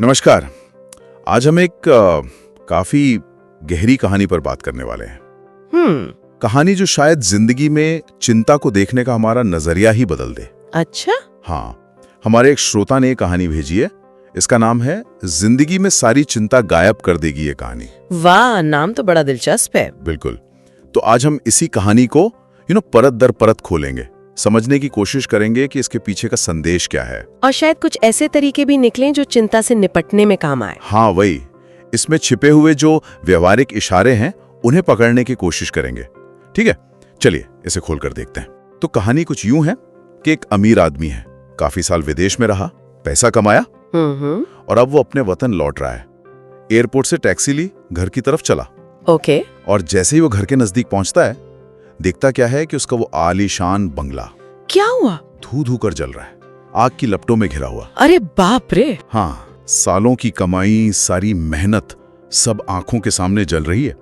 नमस्कार। आज हम एक काफी गहरी कहानी पर बात करने वाले हैं। कहानी जो शायद जिंदगी में चिंता को देखने का हमारा नजरिया ही बदल दे। अच्छा? हाँ, हमारे एक श्रोता ने कहानी भेजी है। इसका नाम है जिंदगी में सारी चिंता गायब कर देगी ये कहानी। वाह, नाम तो बड़ा दिलचस्प है। बिल्कुल। तो आज हम इसी कहानी को परत दर परत खोलेंगे, समझने की कोशिश करेंगे कि इसके पीछे का संदेश क्या है, और शायद कुछ ऐसे तरीके भी निकलें जो चिंता से निपटने में काम आए। हाँ वही, इसमें छिपे हुए जो व्यवहारिक इशारे हैं उन्हें पकड़ने की कोशिश करेंगे। ठीक है, चलिए इसे खोलकर देखते हैं। तो कहानी कुछ यूं है कि एक अमीर आदमी है, काफी साल विदेश में रहा, पैसा कमाया और अब वो अपने वतन लौट रहा है। एयरपोर्ट से टैक्सी ली, घर की तरफ चला। ओके। और जैसे ही वो घर के नजदीक पहुंचता है, देखता क्या है कि उसका वो आलीशान बंगला क्या हुआ? धू धू कर जल रहा है, आग की लपटों में घिरा हुआ। अरे बाप रे! हाँ, सालों की कमाई, सारी मेहनत सब आंखों के सामने जल रही है।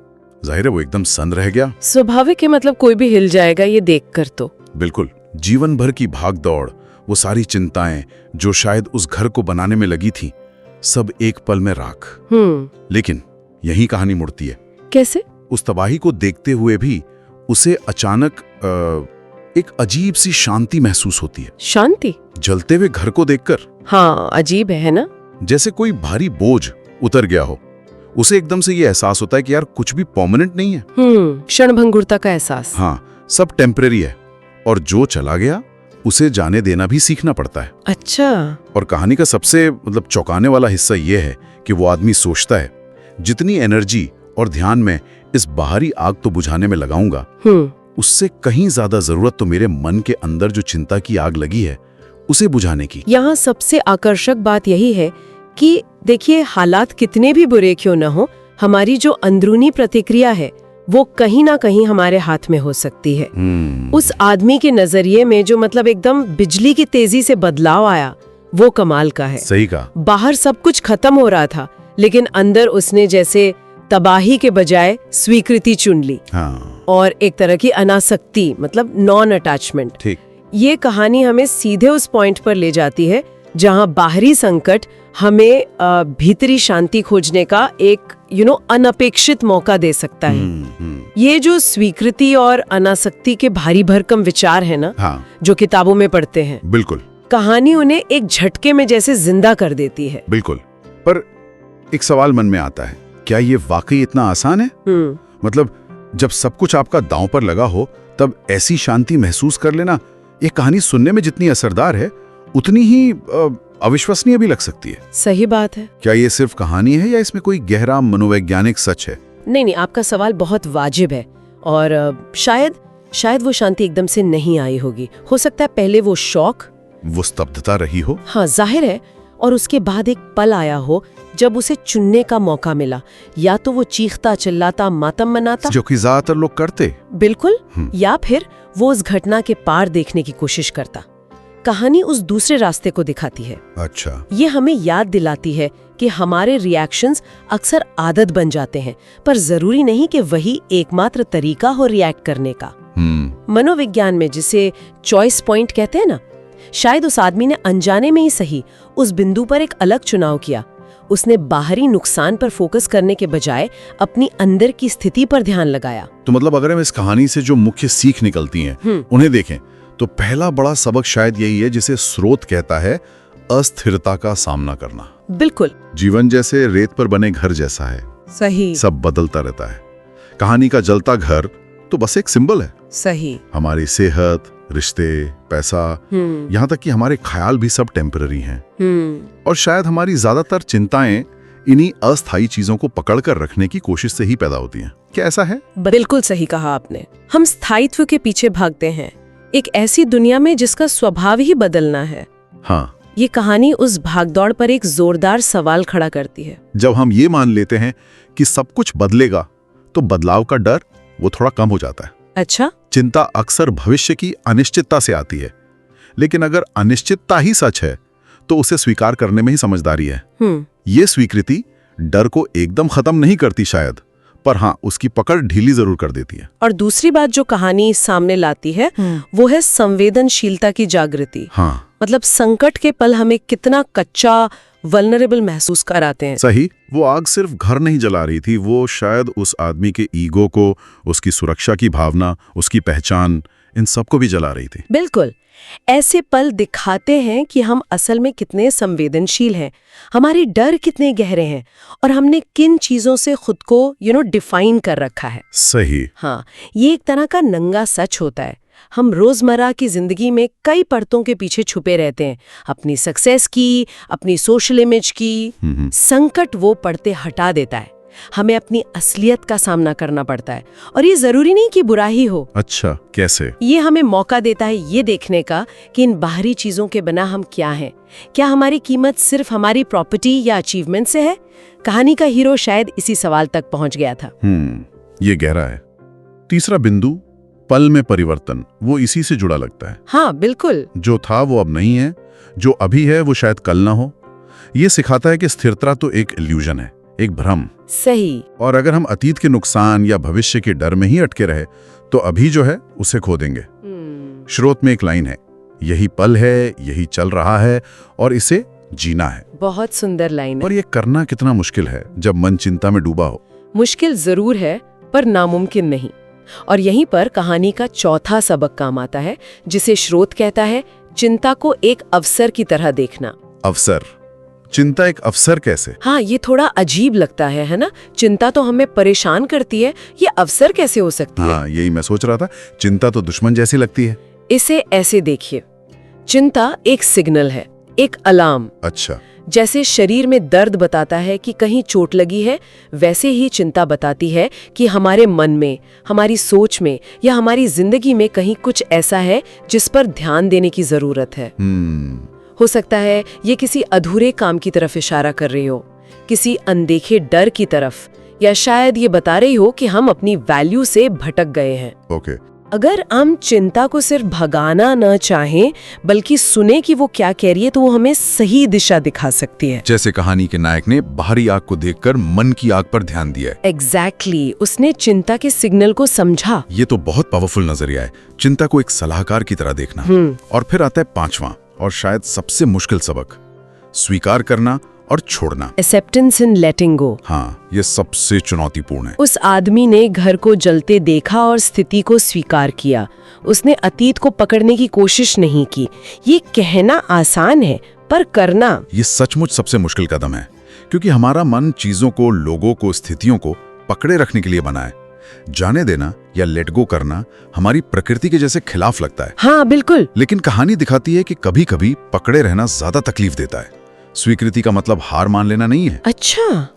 जाहिर है वो एकदम सन्न रह गया। स्वाभाविक है, मतलब कोई भी हिल जाएगा ये देखकर तो। बिल्कुल। जीवन भर की भाग दौड़, वो सारी चिंताएं जो शायद उस घर को बनाने में लगी थी, सब एक पल में राख। लेकिन यही कहानी मुड़ती है। कैसे? उस तबाही को देखते हुए भी उसे अचानक एक अजीब सी शांति महसूस होती है। शांति? जलते हुए घर को देखकर। हाँ, अजीब है ना? जैसे कोई भारी बोझ उतर गया हो। उसे एकदम से ये एहसास होता है कि यार कुछ भी परमानेंट नहीं है। क्षणभंगुरता का एहसास। हाँ, सब टेम्परेरी है और जो चला गया उसे जाने देना भी सीखना पड़ता है। अच्छा। और कहानी का सबसे चौंकाने वाला हिस्सा यह है कि वो आदमी सोचता है, जितनी एनर्जी और ध्यान में इस बाहरी आग तो बुझाने में लगाऊंगा, उससे कहीं ज्यादा जरूरत तो मेरे मन के अंदर जो चिंता की आग लगी है उसे बुझाने की। यहाँ सबसे आकर्षक बात यही है कि देखिए, हालात कितने भी बुरे क्यों न हो, हमारी जो अंदरूनी प्रतिक्रिया है वो कहीं ना कहीं हमारे हाथ में हो सकती है। उस आदमी के नजरिए में जो एकदम बिजली की तेजी से बदलाव आया, वो कमाल का है। सही कहा। बाहर सब कुछ खत्म हो रहा था, लेकिन अंदर उसने जैसे तबाही के बजाय स्वीकृति चुन ली। हाँ। और एक तरह की अनासक्ति, नॉन अटैचमेंट। ठीक। ये कहानी हमें सीधे उस पॉइंट पर ले जाती है जहां बाहरी संकट हमें भीतरी शांति खोजने का एक अनपेक्षित मौका दे सकता है। ये जो स्वीकृति और अनासक्ति के भारी भरकम विचार है ना, हाँ। जो किताबों में पढ़ते हैं, बिल्कुल, कहानी उन्हें एक झटके में जैसे जिंदा कर देती है। बिल्कुल। पर एक सवाल मन में आता है, क्या ये वाकई इतना आसान है? जब सब कुछ आपका दांव पर लगा हो तब ऐसी शांति महसूस कर लेना, ये कहानी सुनने में जितनी असरदार है उतनी ही अविश्वसनीय भी लग सकती है। सही बात है। क्या ये सिर्फ कहानी है या इसमें कोई गहरा मनोवैज्ञानिक सच है? नहीं, आपका सवाल बहुत वाजिब है। और शायद वो शांति एकदम से नहीं आई होगी। हो सकता है पहले वो शौक, वो स्तब्धता रही हो। हाँ, जाहिर है। और उसके बाद एक पल आया हो जब उसे चुनने का मौका मिला। या तो वो चीखता चिल्लाता मातम मनाता, जो कि ज्यादातर लोग करते। बिल्कुल। या फिर वो उस घटना के पार देखने की कोशिश करता। कहानी उस दूसरे रास्ते को दिखाती है। अच्छा। ये हमें याद दिलाती है कि हमारे रिएक्शंस अक्सर आदत बन जाते हैं, पर जरूरी नहीं कि वही एकमात्र तरीका हो रिएक्ट करने का। मनोविज्ञान में जिसे चॉइस पॉइंट कहते हैं ना, शायद उस आदमी ने अनजाने में ही सही उस बिंदु पर एक अलग चुनाव किया। उसने बाहरी नुकसान पर फोकस करने के बजाय अपनी अंदर की स्थिति पर ध्यान लगाया। तो अगर हम इस कहानी से जो मुख्य सीख निकलती हैं उन्हें देखें तो पहला बड़ा सबक शायद यही है, जिसे स्रोत कहता है अस्थिरता का सामना करना। बिल्कुल। जीवन जैसे रेत पर बने घर जैसा है। सही। सब बदलता रहता है। कहानी का जलता घर तो बस एक सिंबल है। सही। हमारी सेहत, रिश्ते, पैसा, यहाँ तक कि हमारे ख्याल भी सब टेम्पररी हैं। और शायद हमारी ज्यादातर चिंताएं इन्हीं अस्थायी चीजों को पकड़कर रखने की कोशिश से ही पैदा होती हैं। क्या ऐसा है? बिल्कुल सही कहा आपने। हम स्थायित्व के पीछे भागते हैं, एक ऐसी दुनिया में जिसका स्वभाव ही बदलना है। हाँ। ये कहानी उस भागदौड़ पर एक जोरदार सवाल खड़ा करती है। जब हम ये मान लेते हैं कि सब कुछ बदलेगा तो बदलाव का डर वो थोड़ा कम हो जाता है। अच्छा। चिंता अक्सर भविष्य की अनिश्चितता से आती है, लेकिन अगर अनिश्चितता ही सच है तो उसे स्वीकार करने में ही समझदारी है। ये स्वीकृति डर को एकदम खत्म नहीं करती शायद, पर हाँ, उसकी पकड़ ढीली जरूर कर देती है। और दूसरी बात जो कहानी सामने लाती है वो है संवेदनशीलता की जागृति। हाँ। मतलब संकट के पल हमें कितना कच्चा, वल्नरेबल महसूस कराते हैं। सही, वो आग सिर्फ घर नहीं जला रही थी, वो शायद उस आदमी के ईगो को, उसकी सुरक्षा की भावना, उसकी पहचान, इन सबको भी जला रही थी। बिल्कुल। ऐसे पल दिखाते हैं कि हम असल में कितने संवेदनशील हैं, हमारे डर कितने गहरे हैं और हमने किन चीजों से खुद को डिफाइन कर रखा है। सही। हाँ, ये एक तरह का नंगा सच होता है। हम रोजमर्रा की जिंदगी में कई परतों के पीछे छुपे रहते हैं, अपनी सक्सेस की, अपनी सोशल इमेज की। संकट वो पर्दे हटा देता है, हमें अपनी असलियत का सामना करना पड़ता है। और ये जरूरी नहीं कि बुरा ही हो। अच्छा, कैसे? ये हमें मौका देता है ये देखने का कि इन बाहरी चीजों के बिना हम क्या हैं। क्या हमारी कीमत सिर्फ हमारी प्रॉपर्टी या अचीवमेंट से है? कहानी का हीरो शायद इसी सवाल तक पहुंच गया था। ये गहरा है। तीसरा बिंदु, पल में परिवर्तन, वो इसी से जुड़ा लगता है। हाँ बिल्कुल। जो था वो अब नहीं है, जो अभी है वो शायद कल ना हो। ये सिखाता है कि स्थिरता तो एक इल्यूजन है, एक भ्रम। सही। और अगर हम अतीत के नुकसान या भविष्य के डर में ही अटके रहे तो अभी जो है उसे खो देंगे। स्रोत में एक लाइन है, यही पल है, यही चल रहा है और इसे जीना है। बहुत सुंदर लाइन है। और ये करना कितना मुश्किल है जब मन चिंता में डूबा हो। मुश्किल जरूर है पर नामुमकिन नहीं। और यहीं पर कहानी का चौथा सबक काम आता है, जिसे स्रोत कहता है चिंता को एक अवसर की तरह देखना। अवसर? चिंता एक अवसर कैसे? हाँ, ये थोड़ा अजीब लगता है ना? चिंता तो हमें परेशान करती है, ये अवसर कैसे हो सकती है? हाँ, यही मैं सोच रहा था। चिंता तो दुश्मन जैसी लगती है। इसे ऐसे देखिए, चिंता एक सिग्नल है, एक अलार्म। अच्छा। जैसे शरीर में दर्द बताता है कि कहीं चोट लगी है, वैसे ही चिंता बताती है कि हमारे मन में, हमारी सोच में या हमारी जिंदगी में कहीं कुछ ऐसा है जिस पर ध्यान देने की जरूरत है। हो सकता है ये किसी अधूरे काम की तरफ इशारा कर रही हो, किसी अनदेखे डर की तरफ, या शायद ये बता रही हो कि हम अपनी वैल्यू से भटक गए हैं। ओके। अगर हम चिंता को सिर्फ भगाना न चाहें, बल्कि सुने कि वो क्या कह रही है, तो वो हमें सही दिशा दिखा सकती है। जैसे कहानी के नायक ने बाहरी आग को देखकर मन की आग पर ध्यान दिया है। एग्जैक्टली, उसने चिंता के सिग्नल को समझा। ये तो बहुत पावरफुल नजरिया है, चिंता को एक सलाहकार की तरह देखना। और फिर आता है पांचवा और शायद सबसे मुश्किल सबक, स्वीकार करना और छोड़ना। एक्सेप्टेंस इन लेटिंग गो। हाँ, ये सबसे चुनौतीपूर्ण है। उस आदमी ने घर को जलते देखा और स्थिति को स्वीकार किया। उसने अतीत को पकड़ने की कोशिश नहीं की। ये कहना आसान है, पर करना, ये सचमुच सबसे मुश्किल कदम है, क्योंकि हमारा मन चीजों को, लोगों को, स्थितियों को पकड़े रखने के लिए बना है। जाने देना या लेट गो करना हमारी प्रकृति के जैसे खिलाफ लगता है। हाँ बिल्कुल। लेकिन कहानी दिखाती है कि कभी कभी पकड़े रहना ज्यादा तकलीफ देता है। स्वीकृति का मतलब हार मान लेना नहीं है। अच्छा,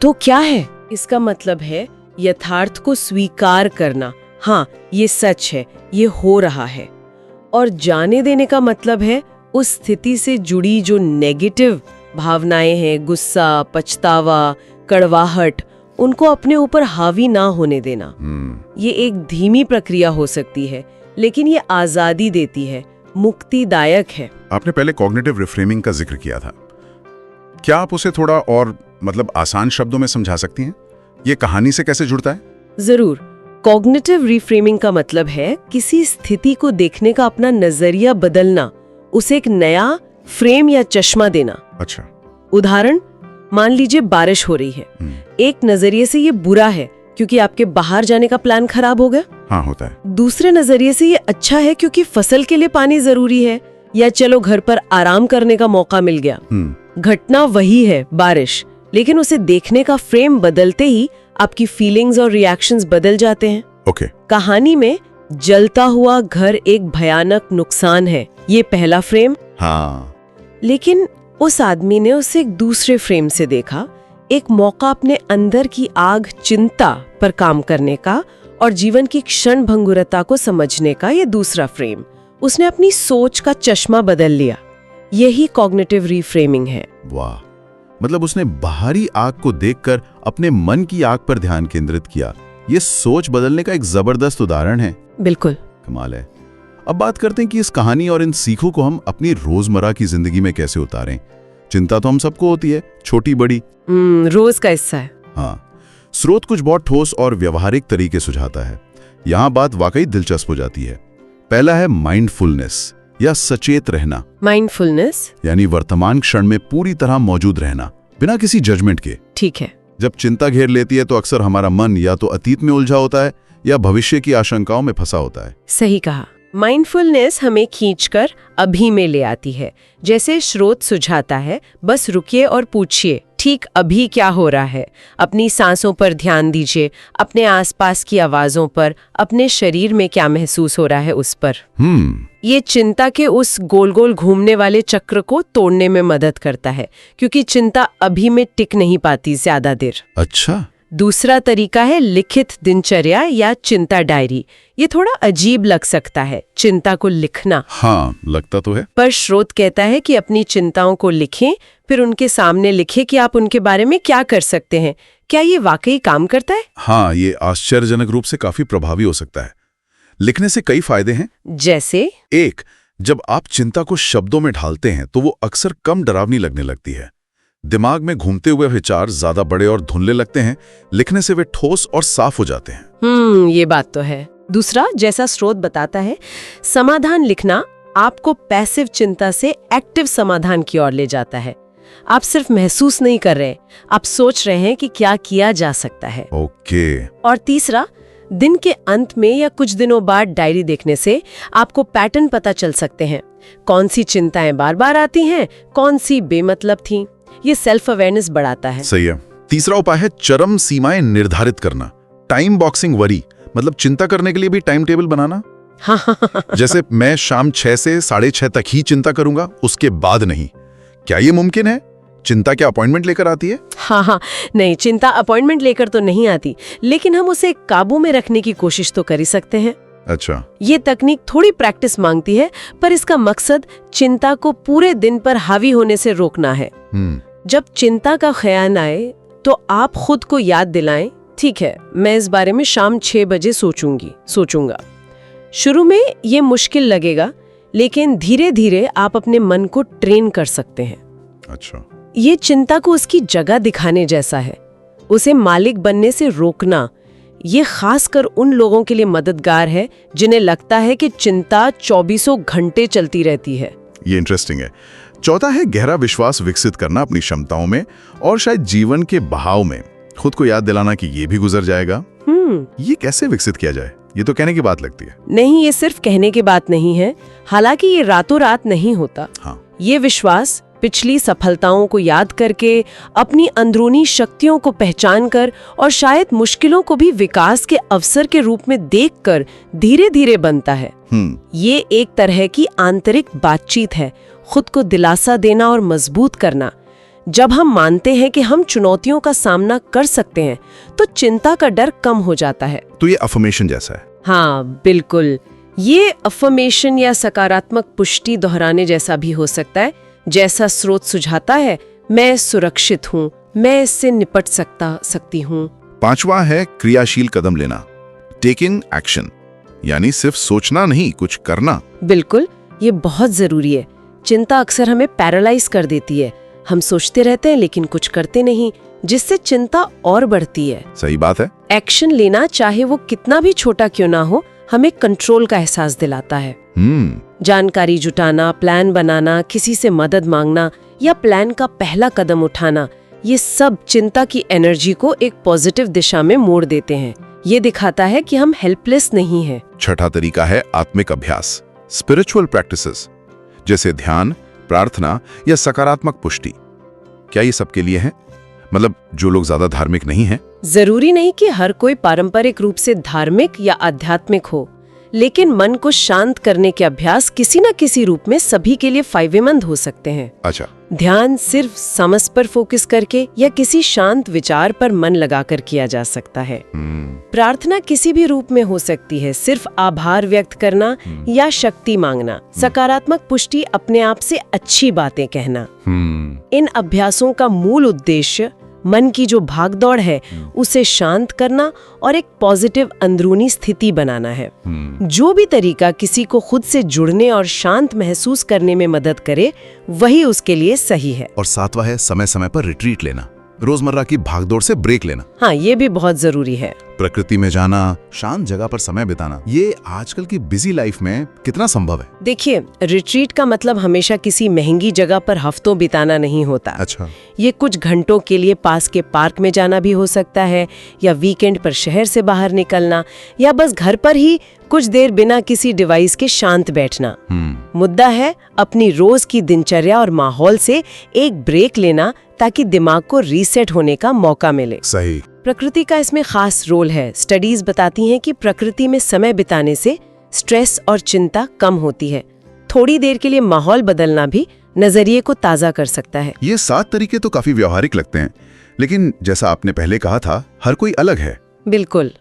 तो क्या है? इसका मतलब है यथार्थ को स्वीकार करना। हाँ, ये सच है, ये हो रहा है। और जाने देने का मतलब है उस स्थिति से जुड़ी जो नेगेटिव भावनाएं हैं, गुस्सा, पछतावा, कड़वाहट, उनको अपने ऊपर हावी ना होने देना। ये एक धीमी प्रक्रिया हो सकती है, लेकिन ये आजादी देती है, मुक्तिदायक है। आपने पहले कॉग्निटिव रिफ्रेमिंग का जिक्र किया था, क्या आप उसे थोड़ा और आसान शब्दों में समझा सकती हैं? ये कहानी से कैसे जुड़ता है? जरूर। कॉग्निटिव रिफ्रेमिंग का मतलब है किसी स्थिति को देखने का अपना नजरिया बदलना, उसे एक नया फ्रेम या चश्मा देना। अच्छा। उदाहरण, मान लीजिए बारिश हो रही है। एक नजरिए से ये बुरा है क्योंकि आपके बाहर जाने का प्लान खराब हो गया। हाँ, होता है। दूसरे नजरिए से ये अच्छा है क्योंकि फसल के लिए पानी जरूरी है, या चलो घर पर आराम करने का मौका मिल गया। घटना वही है, बारिश, लेकिन उसे देखने का फ्रेम बदलते ही आपकी फीलिंग्स और रिएक्शंस बदल जाते हैं। ओके। कहानी में जलता हुआ घर एक भयानक नुकसान है, ये पहला फ्रेम। हाँ। लेकिन उस आदमी ने उसे एक दूसरे फ्रेम से देखा, एक मौका अपने अंदर की आग चिंता पर काम करने का और जीवन की क्षण भंगुरता को समझने का, ये दूसरा फ्रेम। उसने अपनी सोच का चश्मा बदल लिया। यही कॉग्निटिव रिफ्रेमिंग है। वाह, मतलब उसने बाहरी आग को देखकर अपने मन की आग पर ध्यान केंद्रित किया। ये सोच बदलने का एक जबरदस्त उदाहरण है। बिल्कुल, कमाल है। अब बात करते हैं कि इस कहानी और इन सीखों को हम अपनी रोजमर्रा की जिंदगी में कैसे उतारें। चिंता तो हम सबको होती है, छोटी बड़ी, रोज का हिस्सा है। हाँ। स्रोत कुछ बहुत ठोस और व्यवहारिक तरीके सुझाता है। यहाँ बात वाकई दिलचस्प हो जाती है। पहला है माइंडफुलनेस, या सचेत रहना, माइंडफुलनेस। यानी वर्तमान क्षण में पूरी तरह मौजूद रहना बिना किसी जजमेंट के। ठीक है। जब चिंता घेर लेती है तो अक्सर हमारा मन या तो अतीत में उलझा होता है या भविष्य की आशंकाओं में फंसा होता है। सही कहा। माइंडफुलनेस हमें खींचकर अभी में ले आती है। जैसे स्रोत सुझाता है, बस रुकिए और पूछिए, ठीक अभी क्या हो रहा है। अपनी सांसों पर ध्यान दीजिए, अपने आसपास की आवाजों पर, अपने शरीर में क्या महसूस हो रहा है उस पर। ये चिंता के उस गोल गोल घूमने वाले चक्र को तोड़ने में मदद करता है, क्योंकि चिंता अभी में टिक नहीं पाती ज्यादा देर। अच्छा। दूसरा तरीका है लिखित दिनचर्या या चिंता डायरी। ये थोड़ा अजीब लग सकता है, चिंता को लिखना। हाँ, लगता तो है। पर स्रोत कहता है कि अपनी चिंताओं को लिखें, फिर उनके सामने लिखें कि आप उनके बारे में क्या कर सकते हैं। क्या ये वाकई काम करता है? हाँ, ये आश्चर्यजनक रूप से काफी प्रभावी हो सकता है। लिखने से कई फायदे हैं। जैसे? एक, जब आप चिंता को शब्दों में ढालते हैं तो वो अक्सर कम डरावनी लगने लगती है। दिमाग में घूमते हुए विचार ज्यादा बड़े और धुंधले लगते हैं, लिखने से वे ठोस और साफ हो जाते हैं। ये बात तो है। दूसरा, जैसा स्रोत बताता है, समाधान लिखना आपको पैसिव चिंता से एक्टिव समाधान की ओर ले जाता है। आप सिर्फ महसूस नहीं कर रहे, आप सोच रहे हैं कि क्या किया जा सकता है। ओके। और तीसरा, दिन के अंत में या कुछ दिनों बाद डायरी देखने से आपको पैटर्न पता चल सकते हैं। कौन सी चिंताएं बार बार आती हैं, कौन सी बेमतलब थीं। ये सेल्फ अवेयरनेस बढ़ाता है। सही है। तीसरा उपाय है चरम सीमाएं निर्धारित करना। टाइम बॉक्सिंग वरी, मतलब चिंता करने के लिए भी टाइम टेबल बनाना। हाँ। जैसे मैं शाम 6 से 6:30 तक ही चिंता करूंगा, उसके बाद नहीं। क्या ये मुमकिन है? चिंता क्या अपॉइंटमेंट लेकर आती है? हाँ, नहीं, चिंता अपॉइंटमेंट लेकर तो नहीं आती, लेकिन हम उसे काबू में रखने की कोशिश तो कर ही सकते हैं। अच्छा। ये तकनीक थोड़ी प्रैक्टिस मांगती है, पर इसका मकसद चिंता को पूरे दिन पर हावी होने से रोकना है। जब चिंता का ख्याल आए तो आप खुद को याद दिलाएं, ठीक है, मैं इस बारे में शाम 6 बजे सोचूंगा। शुरू में ये मुश्किल लगेगा, लेकिन धीरे धीरे आप अपने मन को ट्रेन कर सकते हैं। अच्छा। ये चिंता को उसकी जगह दिखाने जैसा है, उसे मालिक बनने से रोकना। ये खासकर उन लोगों के लिए मददगार है जिन्हें लगता है कि चिंता 24 घंटे चलती रहती है। ये इंटरेस्टिंग है। चौथा है गहरा विश्वास विकसित करना अपनी क्षमताओं में और शायद जीवन के बहाव में खुद को याद दिलाना कि ये भी गुजर जाएगा। ये कैसे विकसित किया जाए? ये तो कहने की बात लगती है। नहीं, ये सिर्फ कहने की बात नहीं है। हालांकि ये रातों रात नहीं होता। हाँ। ये विश्वास पिछली सफलताओं को याद करके, अपनी अंदरूनी शक्तियों को पहचान कर और शायद मुश्किलों को भी विकास के अवसर के रूप में देखकर धीरे धीरे बनता है। ये एक तरह की आंतरिक बातचीत है, खुद को दिलासा देना और मजबूत करना। जब हम मानते हैं कि हम चुनौतियों का सामना कर सकते हैं, तो चिंता का डर कम हो जाता है। तो ये अफर्मेशन जैसा है। हाँ, बिल्कुल। ये अफर्मेशन या सकारात्मक पुष्टि दोहराने जैसा भी हो सकता है। जैसा स्रोत सुझाता है, मैं सुरक्षित हूँ, मैं इससे निपट सकती हूँ। पांचवा है क्रियाशील कदम लेना, टेकिंग एक्शन, यानी सिर्फ सोचना नहीं, कुछ करना। बिल्कुल, ये बहुत जरूरी है। चिंता अक्सर हमें पैरालाइज कर देती है। हम सोचते रहते हैं लेकिन कुछ करते नहीं, जिससे चिंता और बढ़ती है। सही बात है। एक्शन लेना, चाहे वो कितना भी छोटा क्यों ना हो, हमें कंट्रोल का एहसास दिलाता है। जानकारी जुटाना, प्लान बनाना, किसी से मदद मांगना या प्लान का पहला कदम उठाना, ये सब चिंता की एनर्जी को एक पॉजिटिव दिशा में मोड़ देते हैं। ये दिखाता है कि हम हेल्पलेस नहीं हैं। छठा तरीका है आत्मिक अभ्यास, स्पिरिचुअल प्रैक्टिसेस, जैसे ध्यान, प्रार्थना या सकारात्मक पुष्टि। क्या ये सबके लिए है? मतलब जो लोग ज्यादा धार्मिक नहीं हैं? जरूरी नहीं कि हर कोई पारंपरिक रूप से धार्मिक या आध्यात्मिक हो, लेकिन मन को शांत करने के अभ्यास किसी न किसी रूप में सभी के लिए फायदेमंद हो सकते हैं। अच्छा। ध्यान सिर्फ समझ पर फोकस करके या किसी शांत विचार पर मन लगाकर किया जा सकता है। प्रार्थना किसी भी रूप में हो सकती है, सिर्फ आभार व्यक्त करना या शक्ति मांगना। सकारात्मक पुष्टि, अपने आप से अच्छी बातें कहना। इन अभ्यासों का मूल उद्देश्य मन की जो भागदौड़ है उसे शांत करना और एक पॉजिटिव अंदरूनी स्थिति बनाना है। जो भी तरीका किसी को खुद से जुड़ने और शांत महसूस करने में मदद करे, वही उसके लिए सही है। और सातवां है समय समय पर रिट्रीट लेना, रोजमर्रा की भागदौड़ से ब्रेक लेना, हाँ, ये भी बहुत जरूरी है। प्रकृति में जाना, शांत जगह पर समय बिताना, ये आजकल की बिजी लाइफ में कितना संभव है? देखिए, रिट्रीट का मतलब हमेशा किसी महंगी जगह पर हफ्तों बिताना नहीं होता। अच्छा। ये कुछ घंटों के लिए पास के पार्क में जाना भी हो सकता है, या वीकेंड पर शहर से बाहर निकलना, या बस घर पर ही कुछ देर बिना किसी डिवाइस के शांत बैठना। मुद्दा है अपनी रोज की दिनचर्या और माहौल से एक ब्रेक लेना, ताकि दिमाग को रीसेट होने का मौका मिले। सही। प्रकृति का इसमें खास रोल है। स्टडीज बताती हैं कि प्रकृति में समय बिताने से स्ट्रेस और चिंता कम होती है। थोड़ी देर के लिए माहौल बदलना भी नजरिए को ताज़ा कर सकता है। ये 7 तरीके तो काफी व्यवहारिक लगते हैं, लेकिन जैसा आपने पहले कहा था, हर कोई अलग है। बिल्कुल।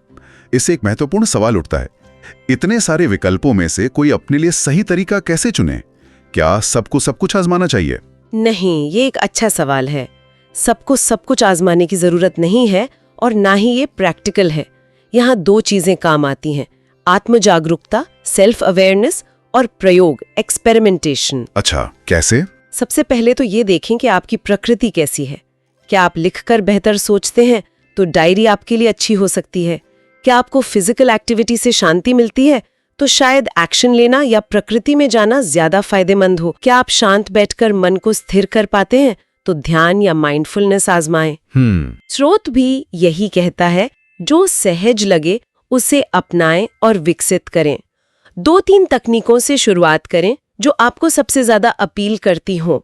इससे एक महत्वपूर्ण सवाल उठता है, इतने सारे विकल्पों में से कोई अपने लिए सही तरीका कैसे चुने? क्या सबको सब कुछ आजमाना चाहिए? नहीं, ये एक अच्छा सवाल है। सबको सब कुछ आजमाने की जरूरत नहीं है, और ना ही ये प्रैक्टिकल है। यहाँ 2 चीजें काम आती हैं: आत्म जागरूकता, सेल्फ अवेयरनेस, और प्रयोग, एक्सपेरिमेंटेशन। अच्छा, कैसे? सबसे पहले तो ये देखें कि आपकी प्रकृति कैसी है। क्या आप लिखकर बेहतर सोचते हैं, तो डायरी आपके लिए अच्छी हो सकती है। क्या आपको फिजिकल एक्टिविटी से शांति मिलती है, तो शायद एक्शन लेना या प्रकृति में जाना ज्यादा फायदेमंद हो। क्या आप शांत बैठकर मन को स्थिर कर पाते हैं, तो ध्यान या माइंडफुलनेस आजमाएं। स्रोत भी यही कहता है, जो सहज लगे उसे अपनाएं और विकसित करें। 2-3 तकनीकों से शुरुआत करें जो आपको सबसे ज्यादा अपील करती हों।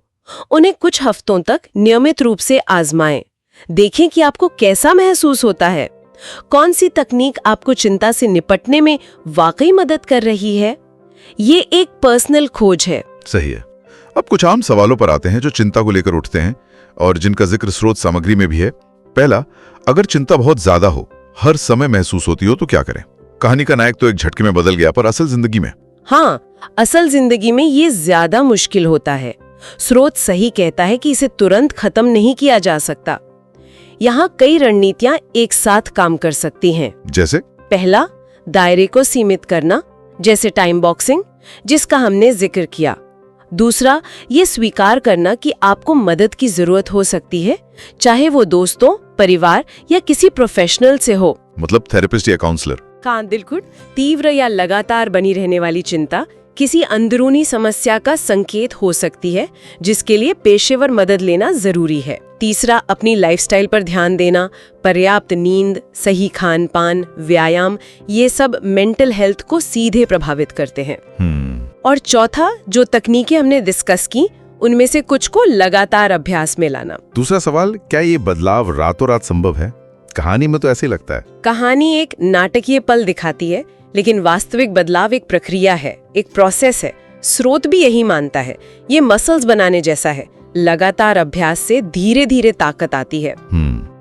उन्हें कुछ हफ्तों तक नियमित रूप से आजमाएं। देखें कि आपको कैसा महसूस होता है। कौन सी तकनीक आपको चिंता से निपटने में वाकई मदद कर रही है। ये एक पर्सनल खोज है। सही है। अब कुछ आम सवालों पर आते हैं जो चिंता को लेकर उठते हैं और जिनका जिक्र स्रोत सामग्री में भी है। पहला, अगर चिंता बहुत ज्यादा हो, हर समय महसूस होती हो, तो क्या करें? कहानी का नायक तो एक झटके में बदल गया, पर असल जिंदगी में? हाँ, असल जिंदगी में ये ज्यादा मुश्किल होता है। स्रोत सही कहता है कि इसे तुरंत खत्म नहीं किया जा सकता। यहाँ कई रणनीतियां एक साथ काम कर सकती हैं। जैसे? पहला, दायरे को सीमित करना, जैसे टाइम बॉक्सिंग, जिसका हमने जिक्र किया। दूसरा, ये स्वीकार करना कि आपको मदद की जरूरत हो सकती है, चाहे वो दोस्तों, परिवार या किसी प्रोफेशनल से हो। मतलब थेरेपिस्ट या काउंसलर। बिल्कुल। तीव्र या लगातार बनी रहने वाली चिंता किसी अंदरूनी समस्या का संकेत हो सकती है, जिसके लिए पेशेवर मदद लेना जरूरी है। तीसरा, अपनी लाइफस्टाइल पर ध्यान देना। पर्याप्त नींद, सही खान पान, व्यायाम, ये सब मेंटल हेल्थ को सीधे प्रभावित करते हैं। और चौथा, जो तकनीकें हमने डिस्कस की, उनमें से कुछ को लगातार अभ्यास में लाना। दूसरा सवाल, क्या ये बदलाव रातों रात संभव है? कहानी में तो ऐसे ही लगता है। कहानी एक नाटकीय पल दिखाती है, लेकिन वास्तविक बदलाव एक प्रक्रिया है, एक प्रोसेस है। स्रोत भी यही मानता है। ये मसल्स बनाने जैसा है। लगातार अभ्यास से धीरे धीरे ताकत आती है।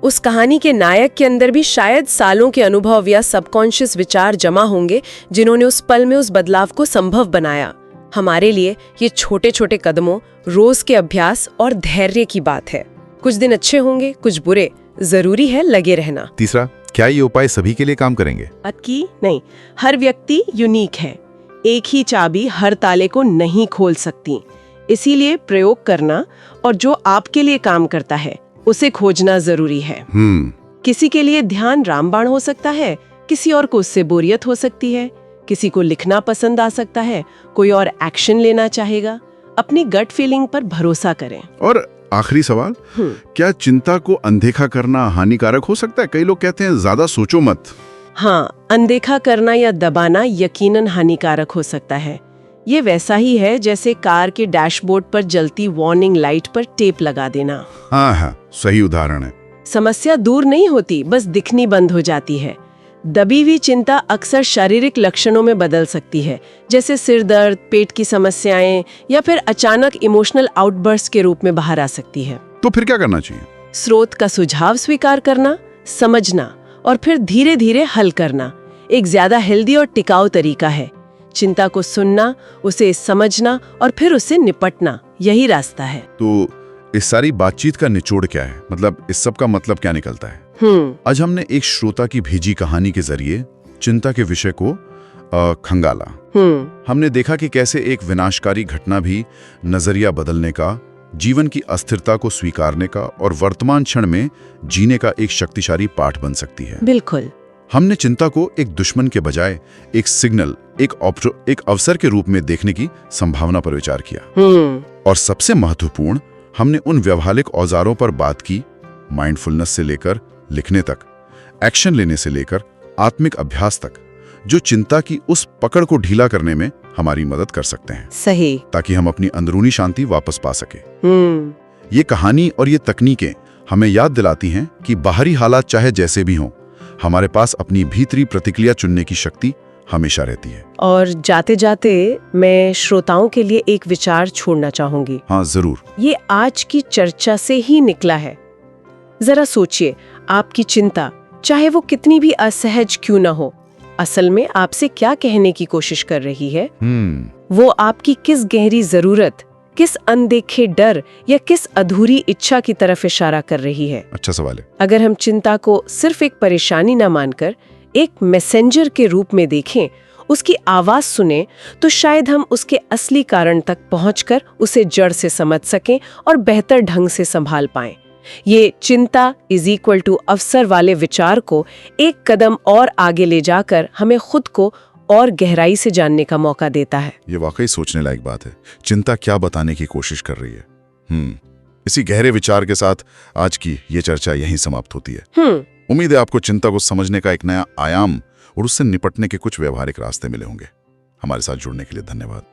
उस कहानी के नायक के अंदर भी शायद सालों के अनुभव या सबकॉन्शियस विचार जमा होंगे, जिन्होंने उस पल में उस बदलाव को संभव बनाया। हमारे लिए ये छोटे छोटे कदमों, रोज के अभ्यास और धैर्य की बात है। कुछ दिन अच्छे होंगे, कुछ बुरे, जरूरी है लगे रहना। तीसरा, क्या ये उपाय सभी के लिए काम करेंगे? अटकी नहीं, हर व्यक्ति यूनिक है। एक ही चाबी हर ताले को नहीं खोल सकती। इसीलिए प्रयोग करना और जो आपके लिए काम करता है उसे खोजना जरूरी है। किसी के लिए ध्यान रामबाण हो सकता है, किसी और को उससे बोरियत हो सकती है, किसी को लिखना पसंद आ सकता है, कोई और एक्शन लेना चाहेगा। अपनी गट फीलिंग पर भरोसा करें। और आखिरी सवाल, क्या चिंता को अनदेखा करना हानिकारक हो सकता है? कई लोग कहते हैं ज्यादा सोचो मत। हाँ, अनदेखा करना या दबाना यकीनन हानिकारक हो सकता है। ये वैसा ही है जैसे कार के डैशबोर्ड पर जलती वार्निंग लाइट पर टेप लगा देना। हाँ, सही उदाहरण है। समस्या दूर नहीं होती, बस दिखनी बंद हो जाती है। दबी हुई चिंता अक्सर शारीरिक लक्षणों में बदल सकती है, जैसे सिर दर्द, पेट की समस्याएं, या फिर अचानक इमोशनल आउटबर्स्ट के रूप में बाहर आ सकती है। तो फिर क्या करना चाहिए? स्रोत का सुझाव स्वीकार करना, समझना और फिर धीरे धीरे हल करना एक ज्यादा हेल्दी और टिकाऊ तरीका है। चिंता को सुनना, उसे समझना और फिर उससे निपटना, यही रास्ता है। तो इस सारी बातचीत का निचोड़ क्या है? मतलब इस सब का मतलब क्या निकलता है? आज हमने एक श्रोता की भेजी कहानी के जरिए चिंता के विषय को खंगाला। हमने देखा कि कैसे एक विनाशकारी घटना भी नजरिया बदलने का जीवन की अस्थिरता को स्वीकारने का और वर्तमान क्षण में जीने का एक शक्तिशाली पाठ बन सकती है। बिल्कुल। हमने चिंता को एक दुश्मन के बजाय एक सिग्नल, एक अवसर के रूप में देखने की संभावना पर विचार किया। और सबसे महत्वपूर्ण, हमने उन व्यवहारिक औजारों पर बात की, माइंडफुलनेस से लेकर लिखने तक, एक्शन लेने से लेकर आत्मिक अभ्यास तक, जो चिंता की उस पकड़ को ढीला करने में हमारी मदद कर सकते हैं। सही। ताकि हम अपनी अंदरूनी शांति वापस पा सके। ये कहानी और ये तकनीकें हमें याद दिलाती हैं कि बाहरी हालात चाहे जैसे भी हों, हमारे पास अपनी भीतरी प्रतिक्रिया चुनने की शक्ति हमेशा रहती है। और जाते जाते मैं श्रोताओं के लिए एक विचार छोड़ना चाहूंगी। हाँ, जरूर। ये आज की चर्चा से ही निकला है। जरा सोचिए, आपकी चिंता चाहे वो कितनी भी असहज क्यों ना हो, असल में आपसे क्या कहने की कोशिश कर रही है? वो आपकी किस गहरी जरूरत, किस अनदेखे डर या किस अधूरी इच्छा की तरफ इशारा कर रही है? अच्छा सवाल है। अगर हम चिंता को सिर्फ एक परेशानी न मानकर एक मैसेंजर के रूप में देखें, उसकी आवाज सुने, तो शायद हम उसके असली कारण तक पहुंचकर उसे जड़ से समझ सकें और बेहतर ढंग से संभाल पाएं। ये चिंता इज इक्वल टू अवसर वाले विचार को एक कदम और आगे ले जाकर हमें खुद को और गहराई से जानने का मौका देता है। ये वाकई सोचने लायक बात है। चिंता क्या बताने की कोशिश कर रही है? इसी गहरे विचार के साथ आज की ये चर्चा यहीं समाप्त होती है। उम्मीद है आपको चिंता को समझने का एक नया आयाम और उससे निपटने के कुछ व्यवहारिक रास्ते मिले होंगे। हमारे साथ जुड़ने के लिए धन्यवाद।